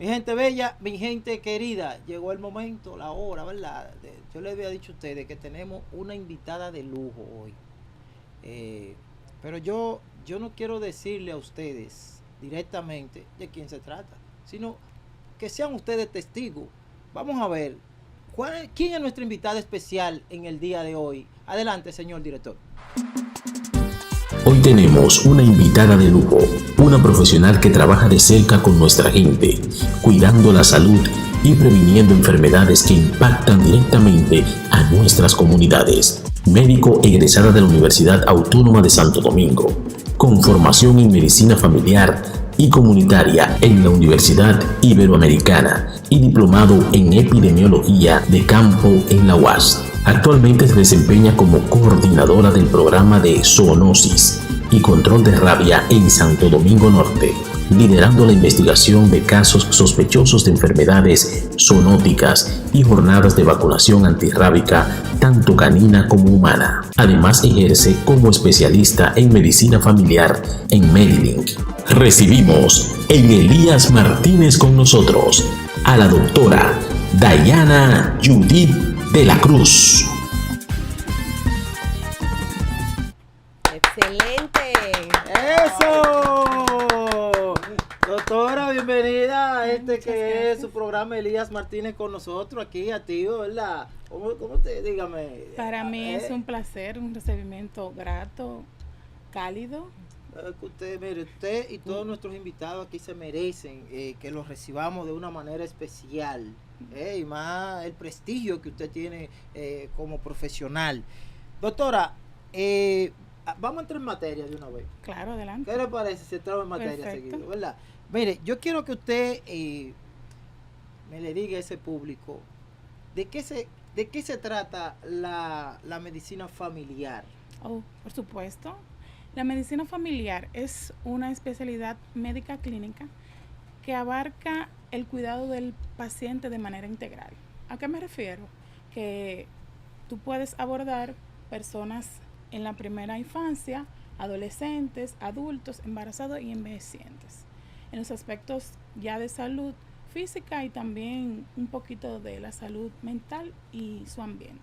Mi gente bella, mi gente querida, llegó el momento, la hora, ¿verdad? Yo les había dicho a ustedes que tenemos una invitada de lujo hoy. Eh, pero yo no quiero decirle a ustedes directamente de quién se trata, sino que sean ustedes testigos. Vamos a ver, ¿quién es nuestra invitada especial en el día de hoy? Adelante, señor director. Hoy tenemos una invitada de lujo, una profesional que trabaja de cerca con nuestra gente, cuidando la salud y previniendo enfermedades que impactan directamente a nuestras comunidades. Médico egresada de la Universidad Autónoma de Santo Domingo, con formación en medicina familiar y comunitaria en la Universidad Iberoamericana y diplomado en epidemiología de campo en la UAS. Actualmente se desempeña como coordinadora del programa de zoonosis y control de rabia en Santo Domingo Norte, liderando la investigación de casos sospechosos de enfermedades zoonóticas y jornadas de vacunación antirrábica tanto canina como humana. Además ejerce como especialista en medicina familiar en Medilink. Recibimos en Elías Martínez con nosotros a la doctora Dayana Judith de la Cruz. ¡Excelente! ¡Eso! Doctora, bienvenida a que es su programa Elías Martínez con nosotros, aquí activo, ¿verdad? ¿Cómo te, dígame? Para mí es un placer, un recibimiento grato, cálido. Usted y todos nuestros invitados aquí se merecen que los recibamos de una manera especial, y más el prestigio que usted tiene como profesional. Doctora, vamos a entrar en materia de una vez. Claro, adelante. ¿Qué le parece si entramos en materia Perfecto. seguido, verdad? Mire, yo quiero que usted me le diga a ese público de qué se trata la medicina familiar. Oh, por supuesto. La medicina familiar es una especialidad médica clínica que abarca el cuidado del paciente de manera integral. ¿A qué me refiero? Que tú puedes abordar personas en la primera infancia, adolescentes, adultos, embarazados y envejecientes, en los aspectos ya de salud física y también un poquito de la salud mental y su ambiente.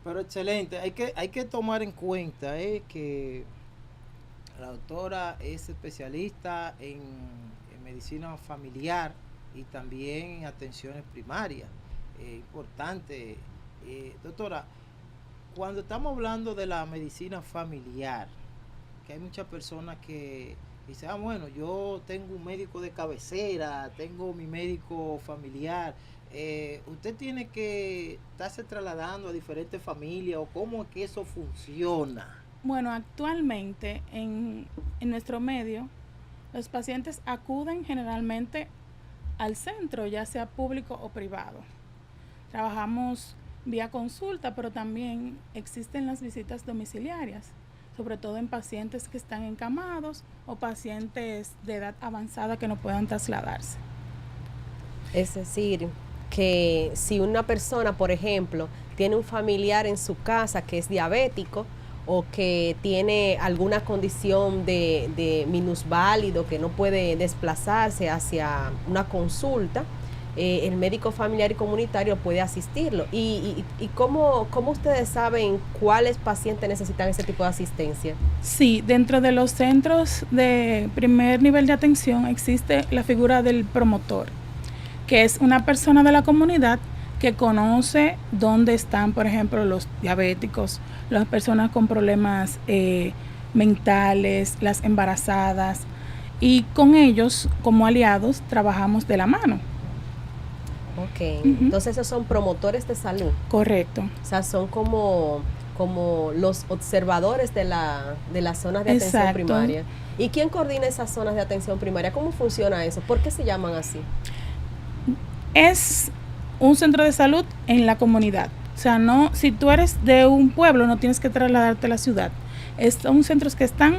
Pero excelente, hay que tomar en cuenta que la doctora es especialista en medicina familiar y también en atenciones primarias. Importante. Doctora, cuando estamos hablando de la medicina familiar, que hay muchas personas que dicen, bueno, yo tengo un médico de cabecera, tengo mi médico familiar. Usted tiene que estarse trasladando a diferentes familias, o cómo es que eso funciona. Bueno, actualmente en nuestro medio, los pacientes acuden generalmente al centro, ya sea público o privado. Trabajamos vía consulta, pero también existen las visitas domiciliarias, sobre todo en pacientes que están encamados o pacientes de edad avanzada que no puedan trasladarse. Es decir, que si una persona, por ejemplo, tiene un familiar en su casa que es diabético o que tiene alguna condición de minusválido, que no puede desplazarse hacia una consulta, el médico familiar y comunitario puede asistirlo. ¿Y cómo ustedes saben cuáles pacientes necesitan ese tipo de asistencia? Sí, dentro de los centros de primer nivel de atención existe la figura del promotor, que es una persona de la comunidad que conoce dónde están, por ejemplo, los diabéticos, las personas con problemas mentales, las embarazadas, y con ellos, como aliados, trabajamos de la mano. Ok, entonces esos son promotores de salud. Correcto. O sea, son como los observadores de las zonas de atención Exacto. primaria. ¿Y quién coordina esas zonas de atención primaria? ¿Cómo funciona eso? ¿Por qué se llaman así? Es un centro de salud en la comunidad. O sea, no, si tú eres de un pueblo, no tienes que trasladarte a la ciudad. Son centros que están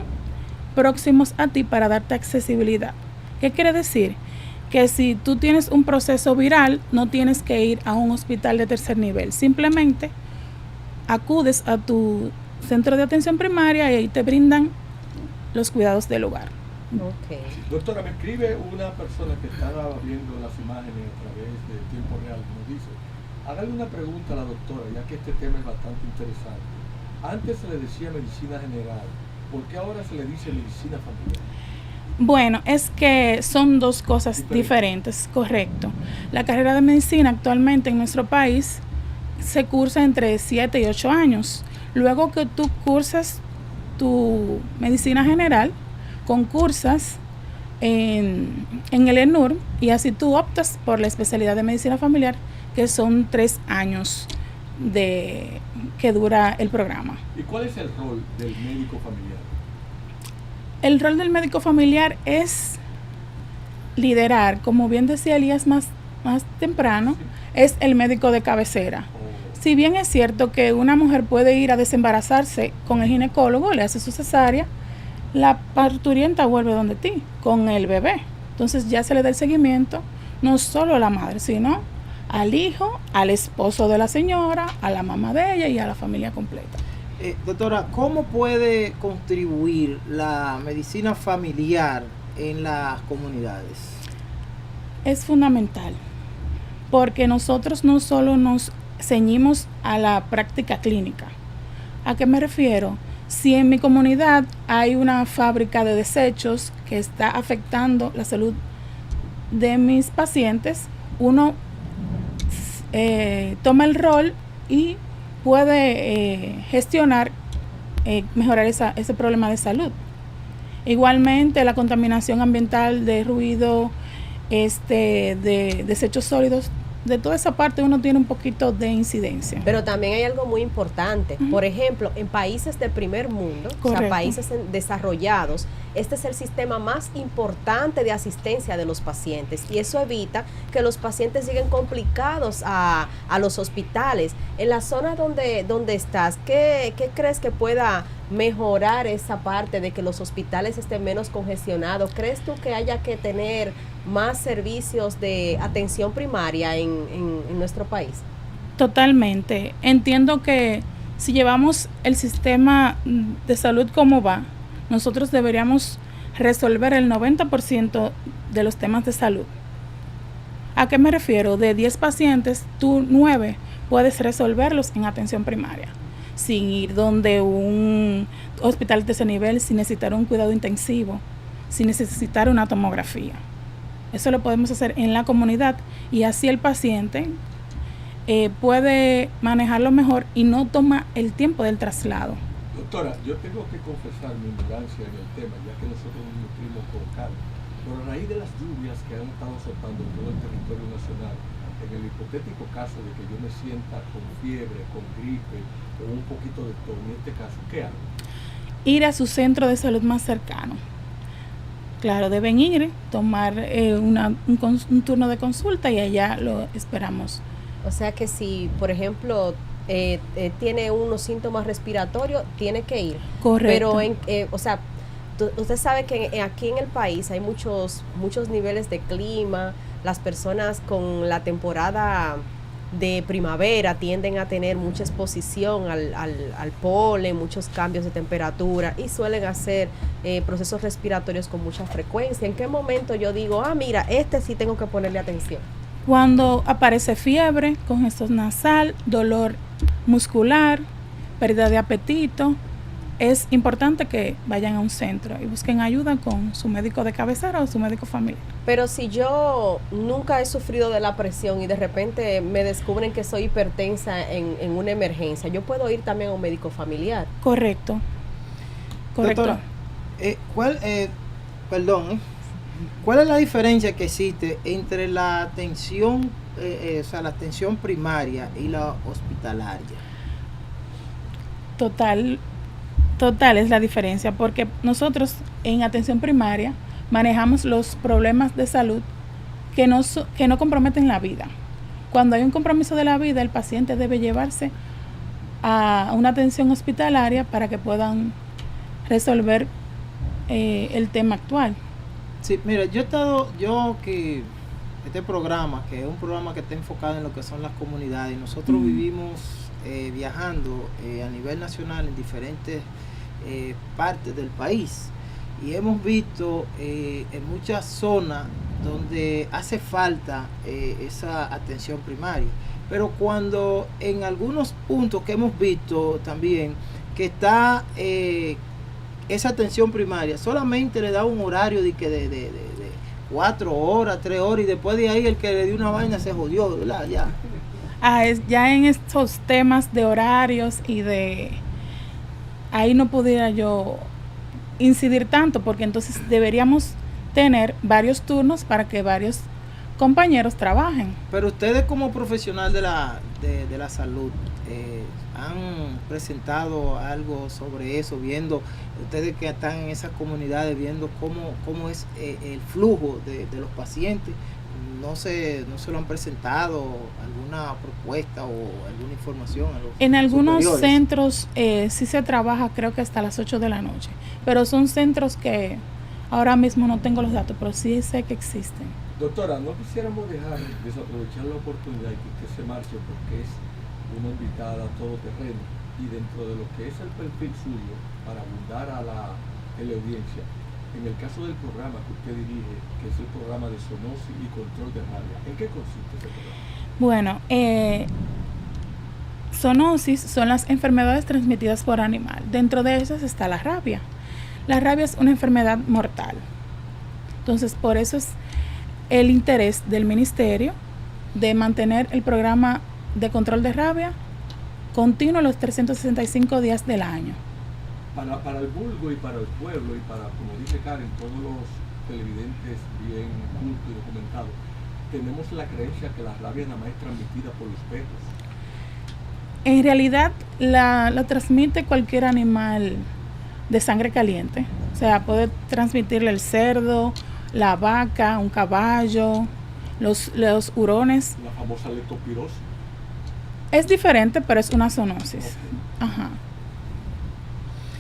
próximos a ti para darte accesibilidad. ¿Qué quiere decir? Que si tú tienes un proceso viral, no tienes que ir a un hospital de tercer nivel. Simplemente acudes a tu centro de atención primaria y ahí te brindan los cuidados del hogar. Ok. Doctora, me escribe una persona que estaba viendo las imágenes a través de tiempo real, nos dice, hágale una pregunta a la doctora, ya que este tema es bastante interesante. Antes se le decía medicina general, ¿por qué ahora se le dice medicina familiar? Bueno, es que son dos cosas diferentes, correcto. La carrera de medicina actualmente en nuestro país se cursa entre 7 y 8 años. Luego que tú cursas tu medicina general, concursas en el ENUR y así tú optas por la especialidad de medicina familiar, que son 3 años que dura el programa. ¿Y cuál es el rol del médico familiar? El rol del médico familiar es liderar, como bien decía Elías más temprano, es el médico de cabecera. Si bien es cierto que una mujer puede ir a desembarazarse con el ginecólogo, le hace su cesárea, la parturienta vuelve donde ti, con el bebé. Entonces ya se le da el seguimiento, no solo a la madre, sino al hijo, al esposo de la señora, a la mamá de ella y a la familia completa. Doctora, ¿cómo puede contribuir la medicina familiar en las comunidades? Es fundamental, porque nosotros no solo nos ceñimos a la práctica clínica. ¿A qué me refiero? Si en mi comunidad hay una fábrica de desechos que está afectando la salud de mis pacientes, uno toma el rol y puede gestionar, mejorar ese problema de salud. Igualmente, la contaminación ambiental de ruido, de desechos sólidos, de toda esa parte uno tiene un poquito de incidencia. Pero también hay algo muy importante. Por ejemplo, en países de primer mundo, o sea, países desarrollados, este es el sistema más importante de asistencia de los pacientes y eso evita que los pacientes lleguen complicados a los hospitales. En la zona donde estás, ¿qué crees que pueda mejorar esa parte de que los hospitales estén menos congestionados? ¿Crees tú que haya que tener más servicios de atención primaria en nuestro país? Totalmente. Entiendo que si llevamos el sistema de salud como va, nosotros deberíamos resolver el 90% de los temas de salud. ¿A qué me refiero? De 10 pacientes, tú 9 puedes resolverlos en atención primaria, sin ir donde un hospital de ese nivel, sin necesitar un cuidado intensivo, sin necesitar una tomografía. Eso lo podemos hacer en la comunidad y así el paciente puede manejarlo mejor y no toma el tiempo del traslado. Doctora, yo tengo que confesar mi ignorancia en el tema, ya que nosotros nos nutrimos con carne. Pero a raíz de las lluvias que han estado azotando en todo el territorio nacional, en el hipotético caso de que yo me sienta con fiebre, con gripe, con un poquito de tos, en este caso, ¿qué hago? Ir a su centro de salud más cercano. Claro, deben ir, tomar un turno de consulta y allá lo esperamos. O sea que si, por ejemplo, tiene unos síntomas respiratorios, tiene que ir. Correcto. Pero, usted sabe que aquí en el país hay muchos niveles de clima. Las personas con la temporada de primavera tienden a tener mucha exposición al polen, muchos cambios de temperatura y suelen hacer procesos respiratorios con mucha frecuencia. ¿En qué momento yo digo, mira, sí tengo que ponerle atención? Cuando aparece fiebre, congestión nasal, dolor muscular, pérdida de apetito, es importante que vayan a un centro y busquen ayuda con su médico de cabecera o su médico familiar. Pero si yo nunca he sufrido de la presión y de repente me descubren que soy hipertensa en una emergencia, ¿yo puedo ir también a un médico familiar? Correcto. Doctora, ¿cuál es la diferencia que existe entre la atención, la atención primaria y la hospitalaria? Total es la diferencia, porque nosotros en atención primaria manejamos los problemas de salud que no comprometen la vida. Cuando hay un compromiso de la vida, el paciente debe llevarse a una atención hospitalaria para que puedan resolver el tema actual. Sí, mira, este programa, que es un programa que está enfocado en lo que son las comunidades, nosotros vivimos viajando a nivel nacional en diferentes partes del país y hemos visto en muchas zonas donde hace falta esa atención primaria. Pero cuando en algunos puntos que hemos visto también que está esa atención primaria, solamente le da un horario de 4 horas, 3 horas, y después de ahí el que le dio una vaina se jodió, ¿verdad? Ya. Ya en estos temas de horarios ahí no pudiera yo incidir tanto, porque entonces deberíamos tener varios turnos para que varios compañeros trabajen. Pero ustedes como profesional de la salud, ¿han presentado algo sobre eso, viendo, ustedes que están en esas comunidades, viendo cómo es el flujo de los pacientes? ¿No se lo han presentado alguna propuesta o alguna información a los En algunos superiores? centros sí se trabaja, creo que hasta las 8 de la noche, pero son centros que ahora mismo no tengo los datos, pero sí sé que existen. Doctora, no quisiéramos desaprovechar la oportunidad y que usted se marche, porque es una invitada todoterreno, y dentro de lo que es el perfil suyo, para abundar a la teleaudiencia, en el caso del programa que usted dirige, que es el programa de zoonosis y control de rabia, ¿en qué consiste ese programa? Bueno, zoonosis son las enfermedades transmitidas por animal. Dentro de esas está la rabia. La rabia es una enfermedad mortal. Entonces, por eso es el interés del ministerio de mantener el programa de control de rabia continuo los 365 días del año. Para el vulgo y para el pueblo y para, como dice Karen, todos los televidentes bien cultos y documentados, tenemos la creencia que la rabia nada más es transmitida por los perros. En realidad la transmite cualquier animal de sangre caliente. O sea, puede transmitirle el cerdo, la vaca, un caballo, los hurones. La famosa leptospirosis. Es diferente, pero es una zoonosis. Okay. Ajá.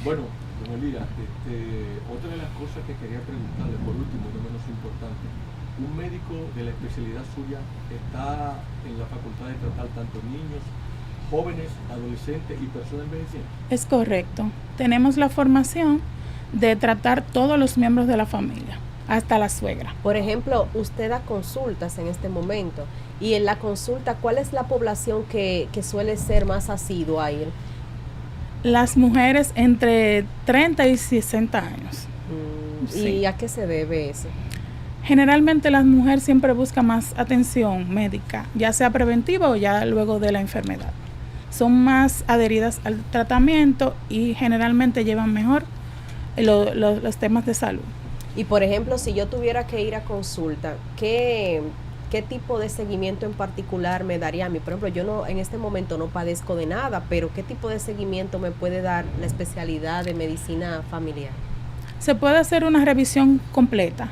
Bueno, don Elira, otra de las cosas que quería preguntarle, por último, no menos importante, un médico de la especialidad suya está en la facultad de tratar tanto niños, jóvenes, adolescentes y personas envejecientes. Es correcto. Tenemos la formación de tratar todos los miembros de la familia, hasta la suegra. Por ejemplo, usted da consultas en este momento, y en la consulta, ¿cuál es la población que suele ser más asidua ahí? Las mujeres entre 30 y 60 años. Sí. ¿Y a qué se debe eso? Generalmente la mujer siempre busca más atención médica, ya sea preventiva o ya luego de la enfermedad. Son más adheridas al tratamiento y generalmente llevan mejor los temas de salud. Y por ejemplo, si yo tuviera que ir a consulta, ¿qué tipo de seguimiento en particular me daría a mí? Por ejemplo, yo en este momento no padezco de nada, pero ¿qué tipo de seguimiento me puede dar la especialidad de medicina familiar? Se puede hacer una revisión completa.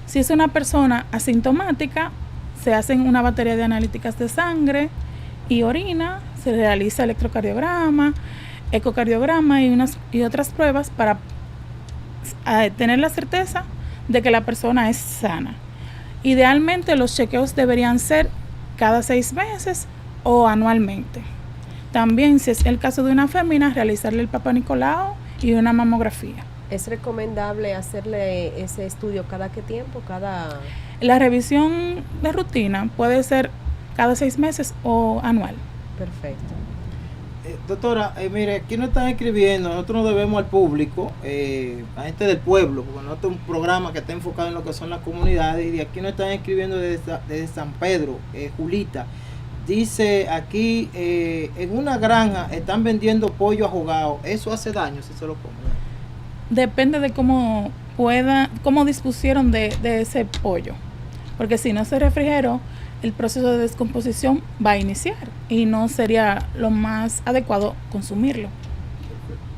Si es una persona asintomática, se hacen una batería de analíticas de sangre y orina, se realiza electrocardiograma, ecocardiograma y otras pruebas para tener la certeza de que la persona es sana. Idealmente los chequeos deberían ser cada 6 meses o anualmente. También, si es el caso de una fémina, realizarle el Papa Nicolau y una mamografía. ¿Es recomendable hacerle ese estudio cada qué tiempo? La revisión de rutina puede ser cada 6 meses o anual. Perfecto. Doctora, mire, aquí nos están escribiendo, nosotros nos debemos al público, a gente del pueblo, porque nosotros es un programa que está enfocado en lo que son las comunidades, y de aquí nos están escribiendo desde San Pedro, Julita. Dice aquí, en una granja están vendiendo pollo ahogado, ¿eso hace daño si se lo comen? Depende de cómo dispusieron de ese pollo, porque si no se refrigeró, el proceso de descomposición va a iniciar y no sería lo más adecuado consumirlo.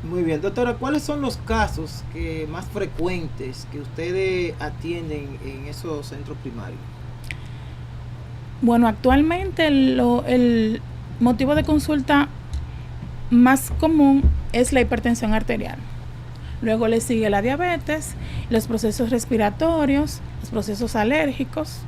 Muy bien, doctora, ¿cuáles son los casos más frecuentes que ustedes atienden en esos centros primarios? Bueno, actualmente el motivo de consulta más común es la hipertensión arterial. Luego le sigue la diabetes, los procesos respiratorios, los procesos alérgicos.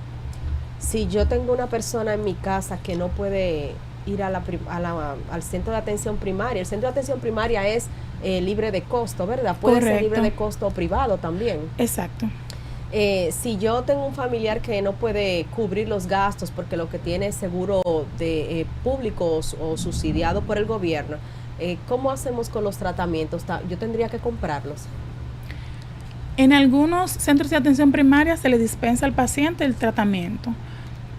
Si yo tengo una persona en mi casa que no puede ir al centro de atención primaria, el centro de atención primaria es libre de costo, ¿verdad? Puede ser libre de costo privado también. Exacto. Si yo tengo un familiar que no puede cubrir los gastos porque lo que tiene es seguro de público o subsidiado por el gobierno, ¿cómo hacemos con los tratamientos? ¿Yo tendría que comprarlos? En algunos centros de atención primaria se le dispensa al paciente el tratamiento,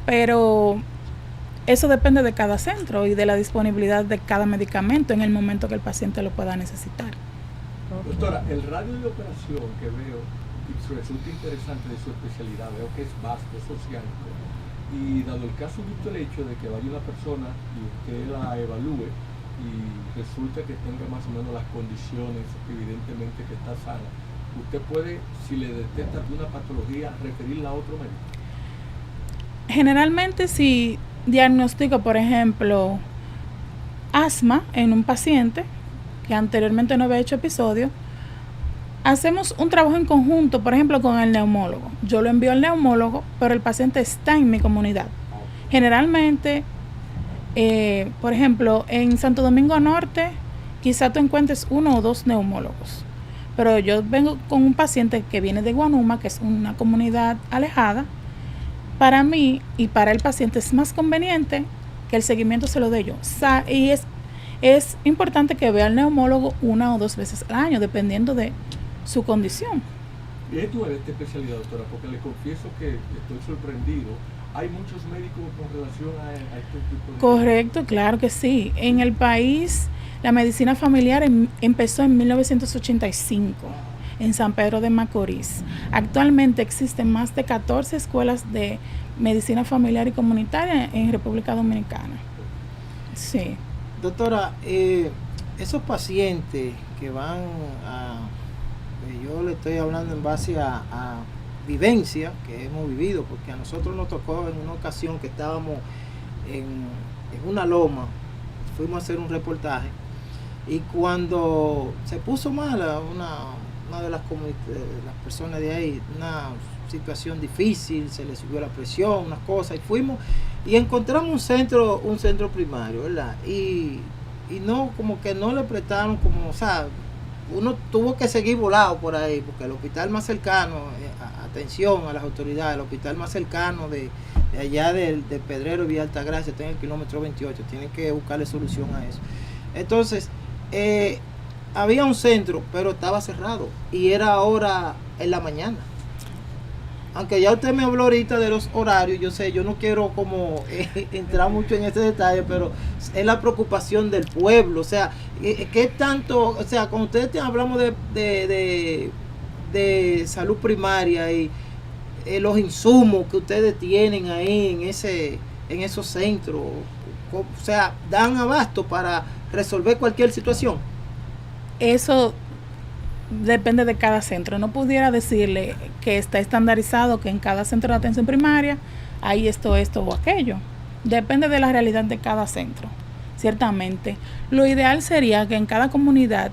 pero eso depende de cada centro y de la disponibilidad de cada medicamento en el momento que el paciente lo pueda necesitar. Okay. Doctora, el radio de operación que veo resulta interesante de su especialidad, veo que es vasto, es oceánico, y dado el caso visto el hecho de que vaya una persona y usted la evalúe y resulta que tenga más o menos las condiciones, evidentemente que está sana, usted puede, si le detecta alguna patología, referirla a otro médico. Generalmente si diagnostico, por ejemplo, asma en un paciente que anteriormente no había hecho episodio, hacemos un trabajo en conjunto, por ejemplo, con el neumólogo. Yo lo envío al neumólogo, pero el paciente está en mi comunidad. Generalmente, por ejemplo, en Santo Domingo Norte, quizá tú encuentres 1 o 2 neumólogos. Pero yo vengo con un paciente que viene de Guanuma, que es una comunidad alejada. Para mí y para el paciente es más conveniente que el seguimiento se lo dé yo. Y es importante que vea al neumólogo 1 o 2 veces al año, dependiendo de su condición. ¿Y es tu esta especialidad, doctora? Porque le confieso que estoy sorprendido. ¿Hay muchos médicos con relación a este tipo de... Correcto, claro que sí. En el país, la medicina familiar empezó en 1985 en San Pedro de Macorís. Actualmente existen más de 14 escuelas de medicina familiar y comunitaria en República Dominicana. Sí. Doctora, esos pacientes que van a... yo le estoy hablando en base a vivencia que hemos vivido, porque a nosotros nos tocó en una ocasión que estábamos en una loma, fuimos a hacer un reportaje y cuando se puso mala una de las personas de ahí, una situación difícil, se le subió la presión, unas cosas, y fuimos y encontramos un centro primario, ¿verdad? Y no, como que no le prestaron como, o sea, uno tuvo que seguir volado por ahí, porque el hospital más cercano, atención a las autoridades, el hospital más cercano de allá de Pedrero y Villa Altagracia está en el kilómetro 28, tienen que buscarle solución a eso. Entonces, había un centro, pero estaba cerrado y era ahora en la mañana. Aunque ya usted me habló ahorita de los horarios, yo sé, yo no quiero como entrar mucho en ese detalle, pero es la preocupación del pueblo. O sea, ¿qué tanto? O sea, cuando ustedes hablamos de salud primaria y los insumos que ustedes tienen ahí en esos centros, o sea, ¿dan abasto para resolver cualquier situación? Eso depende de cada centro. No pudiera decirle que está estandarizado, que en cada centro de atención primaria hay esto o aquello. Depende de la realidad de cada centro, ciertamente. Lo ideal sería que en cada comunidad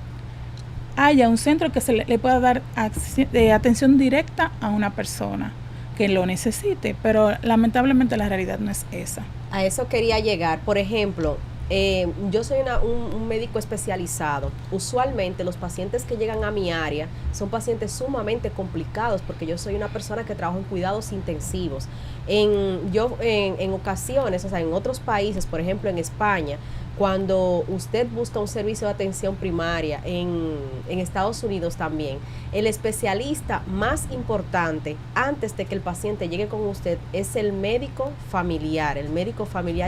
haya un centro que se le pueda dar atención directa a una persona que lo necesite, pero lamentablemente la realidad no es esa. A eso quería llegar. Por ejemplo, yo soy un médico especializado. Usualmente los pacientes que llegan a mi área son pacientes sumamente complicados porque yo soy una persona que trabaja en cuidados intensivos. En ocasiones, o sea, en otros países, por ejemplo en España, cuando usted busca un servicio de atención primaria, en Estados Unidos también, el especialista más importante antes de que el paciente llegue con usted es el médico familiar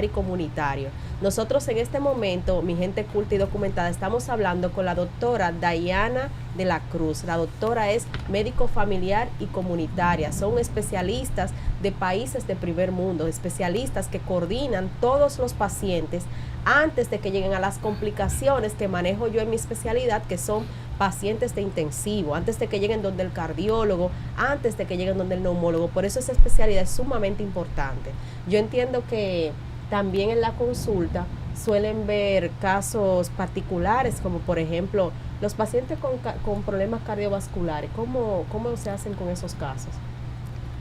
y comunitario. Nosotros en este momento, mi gente culta y documentada, estamos hablando con la doctora Dayana de la Cruz. La doctora es médico familiar y comunitaria. Son especialistas de países de primer mundo, especialistas que coordinan todos los pacientes antes de que lleguen a las complicaciones que manejo yo en mi especialidad, que son pacientes de intensivo, antes de que lleguen donde el cardiólogo, antes de que lleguen donde el neumólogo. Por eso esa especialidad es sumamente importante. Yo entiendo que también en la consulta suelen ver casos particulares, como por ejemplo los pacientes con problemas cardiovasculares. ¿Cómo se hacen con esos casos?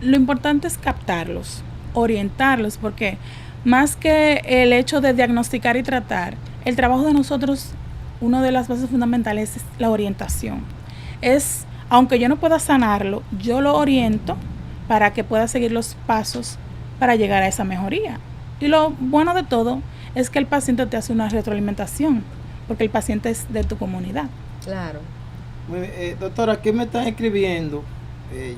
Lo importante es captarlos, orientarlos, porque más que el hecho de diagnosticar y tratar, el trabajo de nosotros una de las bases fundamentales es la orientación. Aunque yo no pueda sanarlo, yo lo oriento para que pueda seguir los pasos para llegar a esa mejoría. Y lo bueno de todo es que el paciente te hace una retroalimentación, porque el paciente es de tu comunidad. Claro. Doctora, aquí me están escribiendo,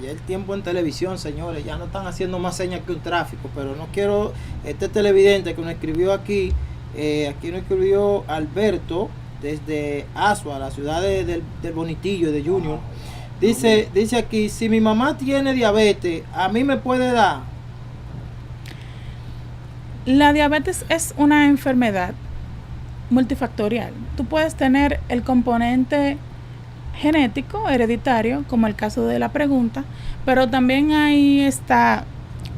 ya el tiempo en televisión, señores, ya no están haciendo más señas que un tráfico, pero no quiero, este televidente que nos escribió aquí nos escribió Alberto, desde Asua, la ciudad del Bonitillo, de Junior. Dice aquí, si mi mamá tiene diabetes, ¿a mí me puede dar? La diabetes es una enfermedad multifactorial. Tú puedes tener el componente genético, hereditario, como el caso de la pregunta, pero también ahí está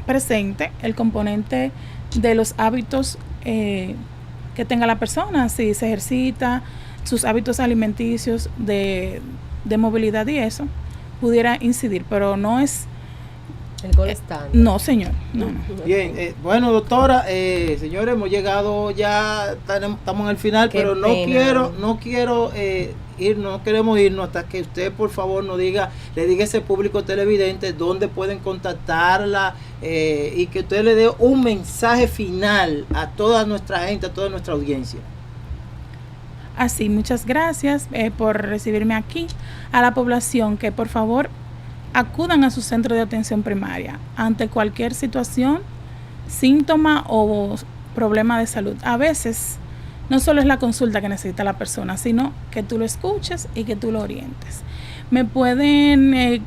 presente el componente de los hábitos que tenga la persona, si se ejercita, sus hábitos alimenticios de movilidad y eso, pudiera incidir, pero no es el gol estándar. No, señor. No. Bien, bueno, doctora, señores, hemos llegado ya, estamos en el final, pero no quiero irnos, no queremos irnos hasta que usted, por favor, le diga a ese público televidente dónde pueden contactarla y que usted le dé un mensaje final a toda nuestra gente, a toda nuestra audiencia. Así, muchas gracias por recibirme aquí. A la población que por favor acudan a su centro de atención primaria ante cualquier situación, síntoma o problema de salud. A veces no solo es la consulta que necesita la persona, sino que tú lo escuches y que tú lo orientes. Me pueden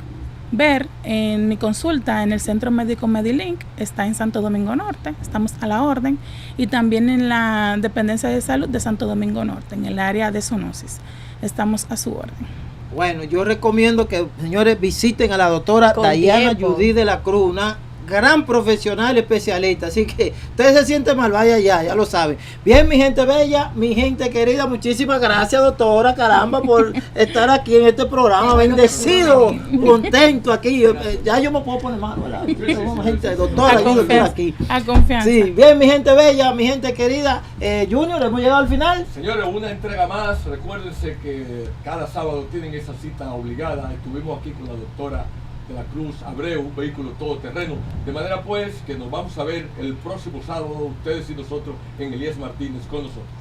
ver en mi consulta en el Centro Médico Medilink, está en Santo Domingo Norte, estamos a la orden, y también en la Dependencia de Salud de Santo Domingo Norte, en el área de zoonosis. Estamos a su orden. Bueno, yo recomiendo que, señores, visiten a la doctora Dayana Judith de la Cruz, una gran profesional especialista. Así que usted se siente mal, vaya ya lo saben. Bien, mi gente bella, mi gente querida, muchísimas gracias, doctora, caramba, por estar aquí en este programa. Bendecido, contento aquí. Ya yo me puedo poner mal, ¿verdad? Gente, doctora, aquí. A confianza. Sí, bien, mi gente bella, mi gente querida. Junior, hemos llegado al final. Señores, una entrega más. Recuérdense que cada sábado tienen esa cita obligada. Estuvimos aquí con la doctora de la Cruz Abreu, un vehículo todoterreno, de manera pues que nos vamos a ver el próximo sábado, ustedes y nosotros, en Elías Martínez con nosotros.